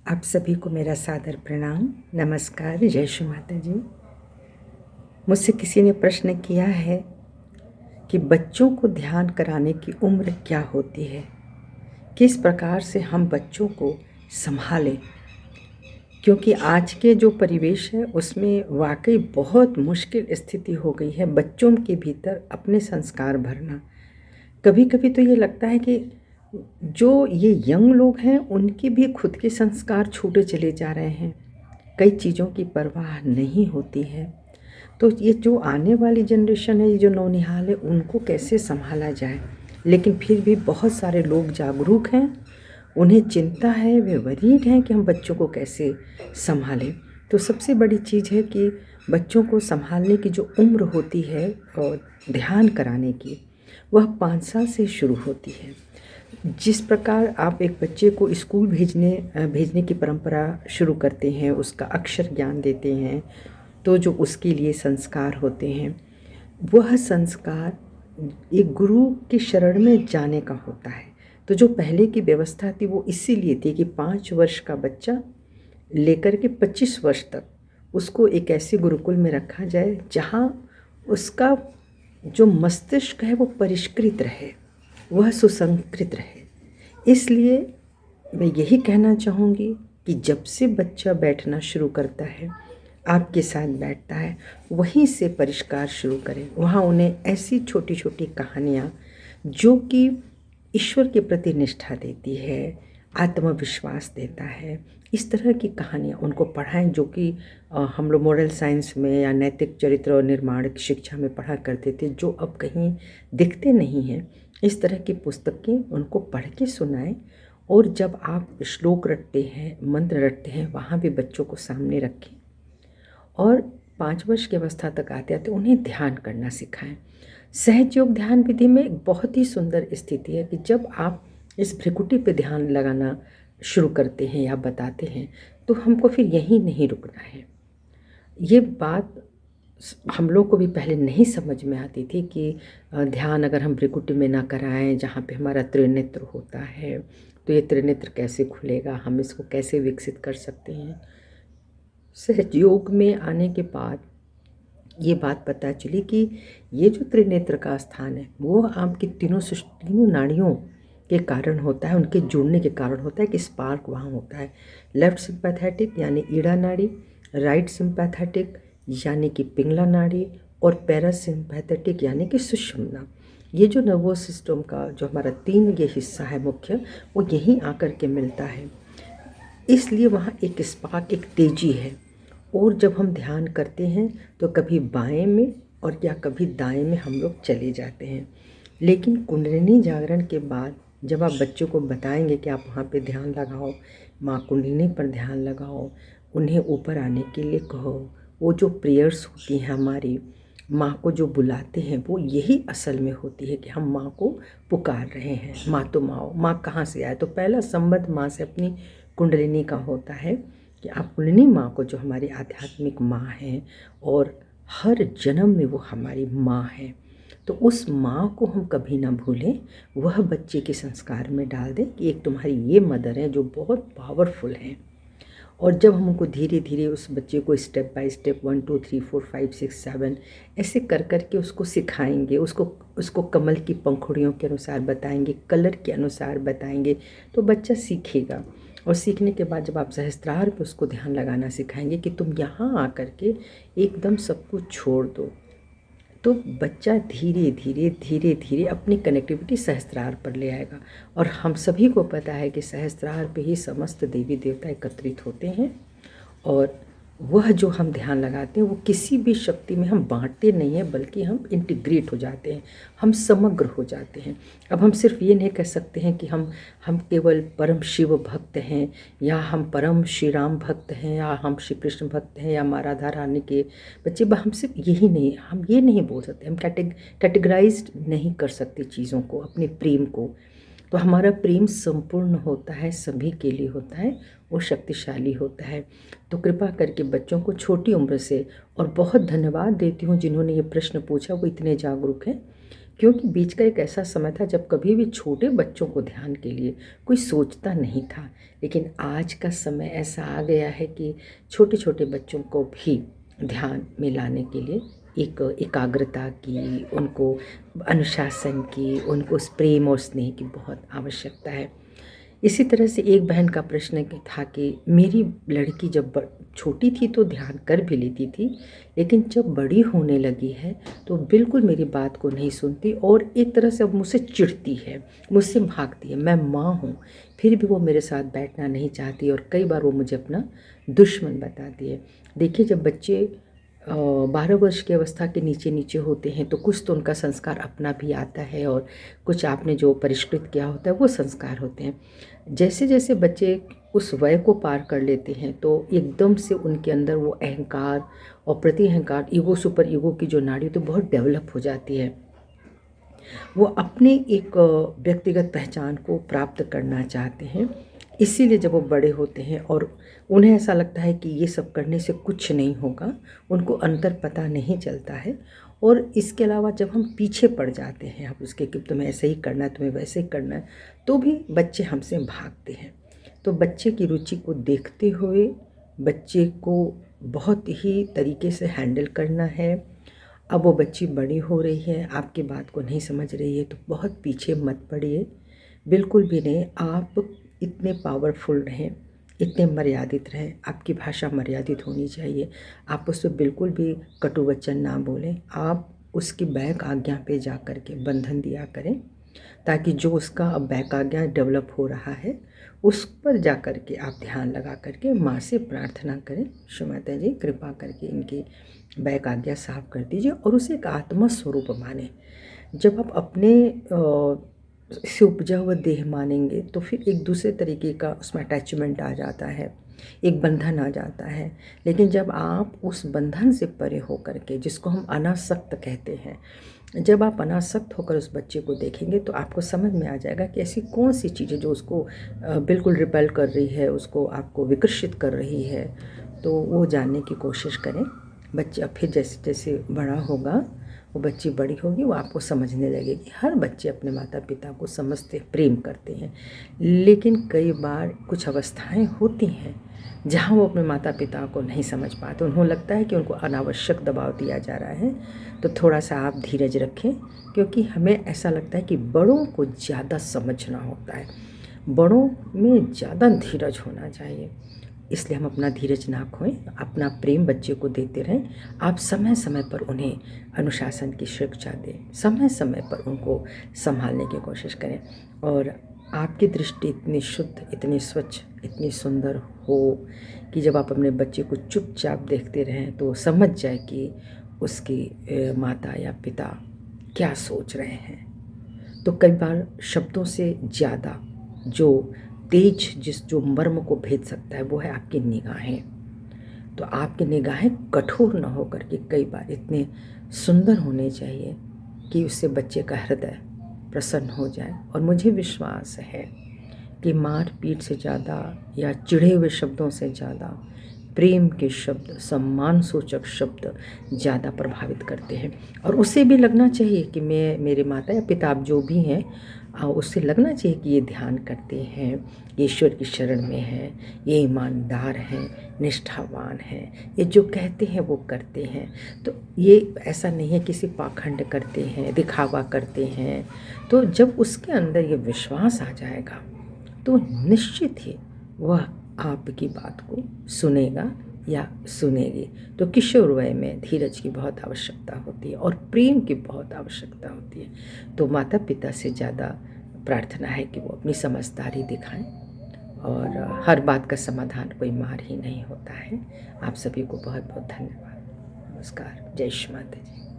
आप सभी को मेरा सादर प्रणाम, नमस्कार, जय श्री माता जी। मुझसे किसी ने प्रश्न किया है कि बच्चों को ध्यान कराने की उम्र क्या होती है, किस प्रकार से हम बच्चों को संभालें, क्योंकि आज के जो परिवेश है उसमें वाकई बहुत मुश्किल स्थिति हो गई है बच्चों के भीतर अपने संस्कार भरना। कभी कभी तो ये लगता है कि जो ये यंग लोग हैं उनके भी खुद के संस्कार छूटे चले जा रहे हैं, कई चीज़ों की परवाह नहीं होती है। तो ये जो आने वाली जनरेशन है, ये जो नौनिहाल है, उनको कैसे संभाला जाए। लेकिन फिर भी बहुत सारे लोग जागरूक हैं, उन्हें चिंता है, वे वरीड हैं कि हम बच्चों को कैसे संभालें। तो सबसे बड़ी चीज़ है कि बच्चों को संभालने की जो उम्र होती है और ध्यान कराने की, वह 5 साल से शुरू होती है। जिस प्रकार आप एक बच्चे को स्कूल भेजने की परंपरा शुरू करते हैं, उसका अक्षर ज्ञान देते हैं, तो जो उसके लिए संस्कार होते हैं, वह संस्कार एक गुरु की शरण में जाने का होता है। तो जो पहले की व्यवस्था थी वो इसीलिए थी कि 5 वर्ष का बच्चा लेकर के 25 वर्ष तक उसको एक ऐसे गुरुकुल में रखा जाए जहाँ उसका जो मस्तिष्क है वो परिष्कृत रहे, वह सुसंस्कृत रहे। इसलिए मैं यही कहना चाहूँगी कि जब से बच्चा बैठना शुरू करता है, आपके साथ बैठता है, वहीं से परिष्कार शुरू करें। वहाँ उन्हें ऐसी छोटी छोटी कहानियाँ जो कि ईश्वर के प्रति निष्ठा देती है, आत्मविश्वास देता है, इस तरह की कहानियाँ उनको पढ़ाएं, जो कि हम लोग मॉरल साइंस में या नैतिक चरित्र और निर्माण की शिक्षा में पढ़ा करते थे, जो अब कहीं दिखते नहीं हैं। इस तरह की पुस्तकें उनको पढ़ के सुनाएं। और जब आप श्लोक रटते हैं, मंत्र रटते हैं, वहाँ भी बच्चों को सामने रखें। और 5 वर्ष की अवस्था तक आते आते उन्हें ध्यान करना सिखाएं। सहज योग ध्यान विधि में एक बहुत ही सुंदर स्थिति है कि जब आप इस भ्रिकुटी पे ध्यान लगाना शुरू करते हैं या बताते हैं, तो हमको फिर यहीं नहीं रुकना है। ये बात हम लोग को भी पहले नहीं समझ में आती थी कि ध्यान अगर हम भ्रिकुटी में ना कराएं, जहाँ पे हमारा त्रिनेत्र होता है, तो ये त्रिनेत्र कैसे खुलेगा, हम इसको कैसे विकसित कर सकते हैं। सहज योग में आने के बाद ये बात पता चली कि ये जो त्रिनेत्र का स्थान है वो आपकी तीनों नाड़ियों के कारण होता है, उनके जुड़ने के कारण होता है कि स्पार्क वहाँ होता है। लेफ्ट सिंपैथेटिक यानी ईड़ा नाड़ी, राइट सिंपैथेटिक यानी कि पिंगला नाड़ी, और पैरासिम्पैथेटिक यानी कि सुषुम्ना। ये जो नर्वस सिस्टम का जो हमारा 3 ये हिस्सा है मुख्य, वो यहीं आकर के मिलता है। इसलिए वहाँ एक स्पार्क, एक तेजी है। और जब हम ध्यान करते हैं तो कभी बाएं में और या कभी दाएं में हम लोग चले जाते हैं। लेकिन कुंडलिनी जागरण के बाद जब आप बच्चों को बताएंगे कि आप वहाँ पे ध्यान लगाओ, माँ कुंडलिनी पर ध्यान लगाओ, उन्हें ऊपर आने के लिए कहो, वो जो प्रेयर्स होती हैं हमारी, माँ को जो बुलाते हैं, वो यही असल में होती है कि हम माँ को पुकार रहे हैं। माँ तो माँ, माँ कहाँ से आए? तो पहला संबंध माँ से अपनी कुंडलिनी का होता है कि आप कुंडलिनी माँ को, जो हमारी आध्यात्मिक माँ है और हर जन्म में वो हमारी माँ है, तो उस माँ को हम कभी ना भूलें। वह बच्चे के संस्कार में डाल दें कि एक तुम्हारी ये मदर है जो बहुत पावरफुल है। और जब हम उनको धीरे धीरे उस बच्चे को स्टेप बाय स्टेप 1 2 3 4 5 6 7 ऐसे कर कर के उसको सिखाएंगे, उसको कमल की पंखुड़ियों के अनुसार बताएंगे, कलर के अनुसार बताएंगे, तो बच्चा सीखेगा। और सीखने के बाद जब आप सहस्त्रार पे उसको ध्यान लगाना सिखाएंगे कि तुम यहाँ आकर के एकदम सब कुछ छोड़ दो, तो बच्चा धीरे धीरे धीरे धीरे अपनी कनेक्टिविटी सहस्त्रार पर ले आएगा। और हम सभी को पता है कि सहस्त्रार पे ही समस्त देवी देवता एकत्रित होते हैं। और वह जो हम ध्यान लगाते हैं वो किसी भी शक्ति में हम बांटते नहीं हैं, बल्कि हम इंटीग्रेट हो जाते हैं, हम समग्र हो जाते हैं। अब हम सिर्फ ये नहीं कह सकते हैं कि हम केवल परम शिव भक्त हैं, या हम परम श्री राम भक्त हैं, या हम श्री कृष्ण भक्त हैं, या माँ राधा रानी के बच्चे। हम सिर्फ यही नहीं, हम ये नहीं बोल सकते, हम कैटेगराइज नहीं कर सकते चीज़ों को, अपने प्रेम को। तो हमारा प्रेम संपूर्ण होता है, सभी के लिए होता है, वो शक्तिशाली होता है। तो कृपा करके बच्चों को छोटी उम्र से, और बहुत धन्यवाद देती हूँ जिन्होंने ये प्रश्न पूछा, वो इतने जागरूक हैं, क्योंकि बीच का एक ऐसा समय था जब कभी भी छोटे बच्चों को ध्यान के लिए कोई सोचता नहीं था। लेकिन आज का समय ऐसा आ गया है कि छोटे छोटे बच्चों को भी ध्यान में लाने के लिए एक एकाग्रता की, उनको अनुशासन की, उनको उस प्रेम और स्नेह की बहुत आवश्यकता है। इसी तरह से एक बहन का प्रश्न था कि मेरी लड़की जब छोटी थी तो ध्यान कर भी लेती थी, लेकिन जब बड़ी होने लगी है तो बिल्कुल मेरी बात को नहीं सुनती और एक तरह से अब मुझसे चिढ़ती है, मुझसे भागती है। मैं माँ हूँ, फिर भी वो मेरे साथ बैठना नहीं चाहती और कई बार वो मुझे अपना दुश्मन बताती है। देखिए, जब बच्चे 12 वर्ष की अवस्था के नीचे नीचे होते हैं तो कुछ तो उनका संस्कार अपना भी आता है और कुछ आपने जो परिष्कृत किया होता है वो संस्कार होते हैं। जैसे जैसे बच्चे उस वय को पार कर लेते हैं तो एकदम से उनके अंदर वो अहंकार और प्रति अहंकार, ईगो सुपर ईगो की जो नाड़ी होती है बहुत डेवलप हो जाती है। वो अपने एक व्यक्तिगत पहचान को प्राप्त करना चाहते हैं। इसीलिए जब वो बड़े होते हैं और उन्हें ऐसा लगता है कि ये सब करने से कुछ नहीं होगा, उनको अंतर पता नहीं चलता है। और इसके अलावा जब हम पीछे पड़ जाते हैं आप उसके कि तुम्हें ऐसे ही करना है, तुम्हें वैसे ही करना है, तो भी बच्चे हमसे भागते हैं। तो बच्चे की रुचि को देखते हुए बच्चे को बहुत ही तरीके से हैंडल करना है। अब वो बच्ची बड़ी हो रही है, आपकी बात को नहीं समझ रही है तो बहुत पीछे मत पड़िए, बिल्कुल भी नहीं। आप इतने पावरफुल रहें, इतने मर्यादित रहें, आपकी भाषा मर्यादित होनी चाहिए। आप उससे बिल्कुल भी कटु वचन ना बोलें। आप उसकी बैक आज्ञा पे जा कर के बंधन दिया करें, ताकि जो उसका अब बैक आज्ञा डेवलप हो रहा है उस पर जा कर के आप ध्यान लगा करके माँ से प्रार्थना करें, श्री माता जी कृपा करके इनकी बैक आज्ञा साफ कर दीजिए और उसे एक आत्मा स्वरूप माने। जब आप अपने से उपजा हुआ देह मानेंगे तो फिर एक दूसरे तरीके का उसमें अटैचमेंट आ जाता है, एक बंधन आ जाता है। लेकिन जब आप उस बंधन से परे होकर के, जिसको हम अनासक्त कहते हैं, जब आप अनासक्त होकर उस बच्चे को देखेंगे तो आपको समझ में आ जाएगा कि ऐसी कौन सी चीज़ है जो उसको बिल्कुल रिपेल कर रही है, उसको आपको विकर्षित कर रही है। तो वो जानने की कोशिश करें। बच्चा फिर जैसे जैसे बड़ा होगा, वो बच्ची बड़ी होगी, वो आपको समझने लगेगी। हर बच्चे अपने माता पिता को समझते, प्रेम करते हैं, लेकिन कई बार कुछ अवस्थाएं होती हैं जहाँ वो अपने माता पिता को नहीं समझ पाते। उन्हें लगता है कि उनको अनावश्यक दबाव दिया जा रहा है। तो थोड़ा सा आप धीरज रखें, क्योंकि हमें ऐसा लगता है कि बड़ों को ज़्यादा समझना होता है, बड़ों में ज़्यादा धीरज होना चाहिए। इसलिए हम अपना धीरज ना खोएं, अपना प्रेम बच्चे को देते रहें। आप समय समय पर उन्हें अनुशासन की शिक्षा दें, समय समय पर उनको संभालने की कोशिश करें। और आपकी दृष्टि इतनी शुद्ध, इतनी स्वच्छ, इतनी सुंदर हो कि जब आप अपने बच्चे को चुपचाप देखते रहें तो समझ जाए कि उसकी माता या पिता क्या सोच रहे हैं। तो कई बार शब्दों से ज़्यादा जो तेज जो मर्म को भेद सकता है वो है आपकी निगाहें। तो आपकी निगाहें कठोर न होकर के कई बार इतने सुंदर होने चाहिए कि उससे बच्चे का हृदय प्रसन्न हो जाए। और मुझे विश्वास है कि मार पीट से ज़्यादा या चिढ़े हुए शब्दों से ज़्यादा प्रेम के शब्द, सम्मान सूचक शब्द ज़्यादा प्रभावित करते हैं। और उसे भी लगना चाहिए कि मैं, मेरे माता या पिता आप जो भी हैं, उससे लगना चाहिए कि ये ध्यान करते हैं, ये ईश्वर की शरण में हैं, ये ईमानदार हैं, निष्ठावान हैं, ये जो कहते हैं वो करते हैं। तो ये ऐसा नहीं है किसी पाखंड करते हैं, दिखावा करते हैं। तो जब उसके अंदर ये विश्वास आ जाएगा तो निश्चित ही वह आपकी बात को सुनेगा या सुनेगी। तो किशोर वय में धीरज की बहुत आवश्यकता होती है और प्रेम की बहुत आवश्यकता होती है। तो माता पिता से ज़्यादा प्रार्थना है कि वो अपनी समझदारी दिखाएं। और हर बात का समाधान कोई मार ही नहीं होता है। आप सभी को बहुत बहुत धन्यवाद। नमस्कार। जय श्री माता जी।